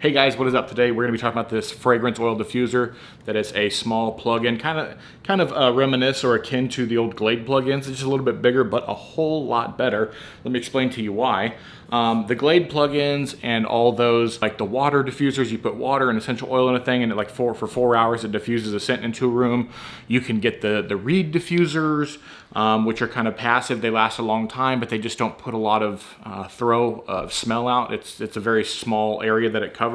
Hey guys, what is up? Today we're going to be talking about this fragrance oil diffuser that is a small plug-in, kind of reminisce or akin to the old Glade plugins. It's just a little bit bigger, but a whole lot better. Let me explain to you why. The Glade plugins and all those, like the water diffusers, you put water and essential oil in a thing, and for 4 hours it diffuses a scent into a room. You can get the reed diffusers, which are kind of passive. They last a long time, but they just don't put a lot of smell out. It's a very small area that it covers.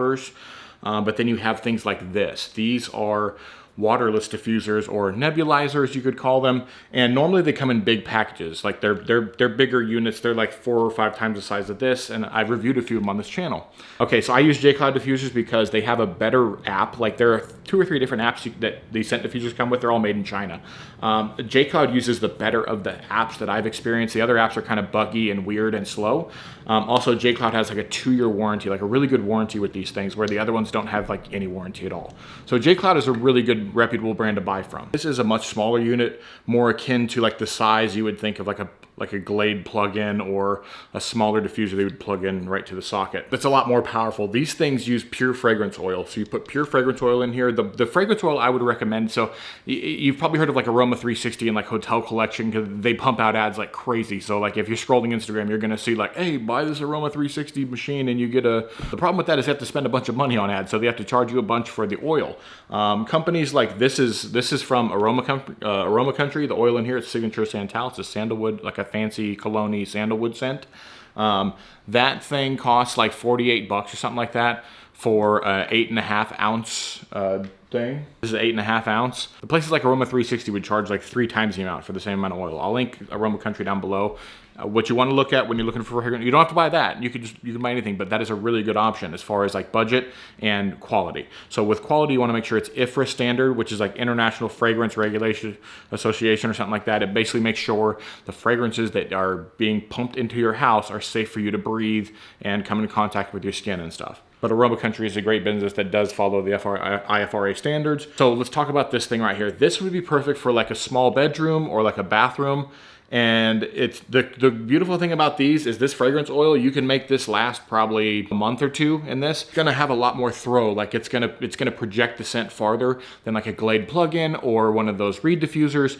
But then you have things like this. These are waterless diffusers or nebulizers, you could call them, and normally they come in big packages. Like they're bigger units. They're like 4 or 5 times the size of this, and I've reviewed a few of them on this channel. Okay, so I use Jcloud diffusers because they have a better app. Like there are 2 or 3 different apps that these scent diffusers come with. They're all made in China. Jcloud uses the better of the apps that I've experienced. The other apps are kind of buggy and weird and slow. Also, Jcloud has like a 2-year warranty, like a really good warranty with these things, where the other ones don't have like any warranty at all. So Jcloud is a really good reputable brand to buy from. This is a much smaller unit, more akin to like the size you would think of like a Glade plug-in or a smaller diffuser they would plug in right to the socket. That's a lot more powerful. These things use pure fragrance oil. So you put pure fragrance oil in here. The fragrance oil I would recommend, so you've probably heard of like Aroma 360 and like Hotel Collection, because they pump out ads like crazy. So like if you're scrolling Instagram, you're gonna see like, hey, buy this Aroma 360 machine and you get the problem with that is you have to spend a bunch of money on ads. So they have to charge you a bunch for the oil. Companies like this is from Aroma Country. The oil in here, it's Signature Santal. It's a sandalwood, like a fancy cologne sandalwood scent. That thing costs like 48 bucks or something like that for a 8.5 ounce thing. This is 8.5 ounce. The places like Aroma 360 would charge like 3 times the amount for the same amount of oil. I'll link Aroma Country down below. What you want to look at when you're looking for fragrance, you don't have to buy that. You can buy anything, but that is a really good option as far as like budget and quality. So with quality, you want to make sure it's IFRA standard, which is like International Fragrance Regulation Association or something like that. It basically makes sure the fragrances that are being pumped into your house are safe for you to breathe and come in contact with your skin and stuff. But Aroma Country is a great business that does follow the IFRA standards. So let's talk about this thing right here. This would be perfect for like a small bedroom or like a bathroom. And it's the beautiful thing about these is this fragrance oil, you can make this last probably a month or 2 in this. It's gonna have a lot more throw, like it's gonna project the scent farther than like a Glade plug-in or one of those reed diffusers,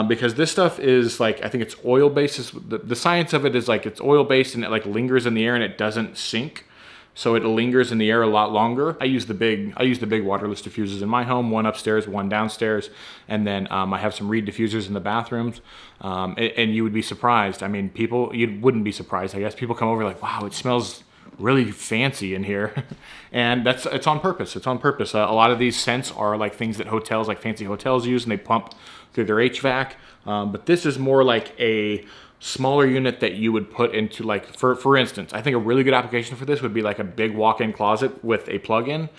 because this stuff is like, I think it's oil-based. The science of it is like it's oil-based and it like lingers in the air and it doesn't sink. So it lingers in the air a lot longer. I use the big waterless diffusers in my home, 1 upstairs, 1 downstairs, and then I have some reed diffusers in the bathrooms. And you would be surprised. I mean, you wouldn't be surprised. I guess people come over like, wow, it smells really fancy in here. And it's on purpose. It's on purpose. A lot of these scents are like things that hotels, like fancy hotels use, and they pump through their HVAC. But this is more like a smaller unit that you would put into, like, for instance, I think a really good application for this would be like a big walk-in closet with a plug-in.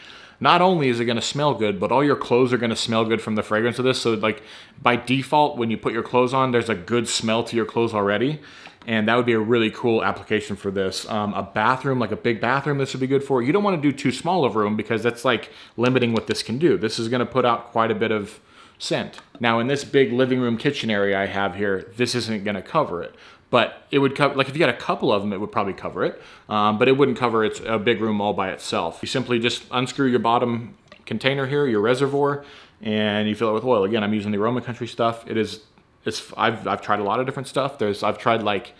Not only is it going to smell good, but all your clothes are going to smell good from the fragrance of this. So like by default, when you put your clothes on, there's a good smell to your clothes already. And that would be a really cool application for this. A bathroom, like a big bathroom, this would be good for. You don't want to do too small of a room because that's like limiting what this can do. This is going to put out quite a bit of scent. Now in this big living room kitchen area I have here, this isn't going to cover it, but it would cover, like if you got a couple of them, it would probably cover it, but it wouldn't cover a big room all by itself. You simply just unscrew your bottom container here, your reservoir, and you fill it with oil. Again, I'm using the Aroma Country stuff. I've tried a lot of different stuff. I've tried like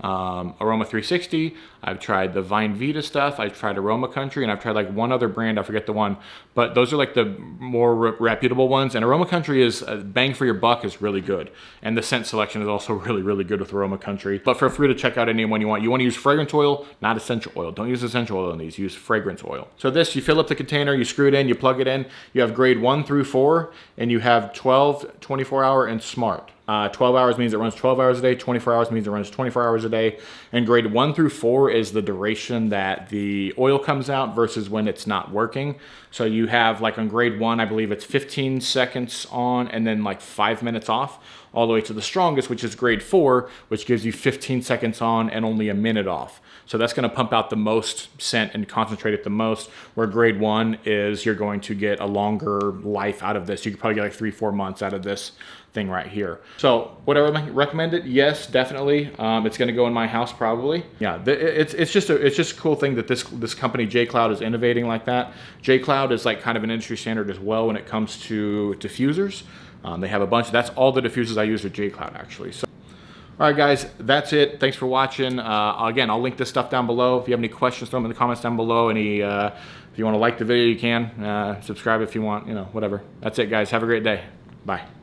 Aroma 360, I've tried the Vine Vita stuff, I've tried Aroma Country, and I've tried like one other brand, I forget the one, but those are like the more reputable ones. And Aroma Country is bang for your buck, is really good, and the scent selection is also really good with Aroma Country. But feel free to check out any one you want. You want to use fragrance oil, not essential oil. Don't use essential oil in these, use fragrance oil. So this, you fill up the container, you screw it in, you plug it in. You have grade 1 through 4, and you have 12, 24-hour, and smart. 12 hours means it runs 12 hours a day, 24 hours means it runs 24 hours a day, and grade 1 through 4 is the duration that the oil comes out versus when it's not working. So you have like on grade 1, I believe it's 15 seconds on and then like 5 minutes off. all the way to the strongest, which is grade 4, which gives you 15 seconds on and only a minute off. So that's going to pump out the most scent and concentrate it the most, where grade 1 is you're going to get a longer life out of this. You could probably get like 3-4 months out of this thing right here. So would I recommend it? Yes, definitely. It's going to go in my house probably. Yeah, it's just a cool thing that this company Jcloud is innovating like that. Jcloud is like kind of an industry standard as well when it comes to diffusers. They have a bunch. That's all the diffusers I use with Jcloud actually. So. All right, guys, that's it. Thanks for watching. Again, I'll link this stuff down below. If you have any questions, throw them in the comments down below. If you want to like the video, you can. Subscribe if you want, whatever. That's it, guys. Have a great day. Bye.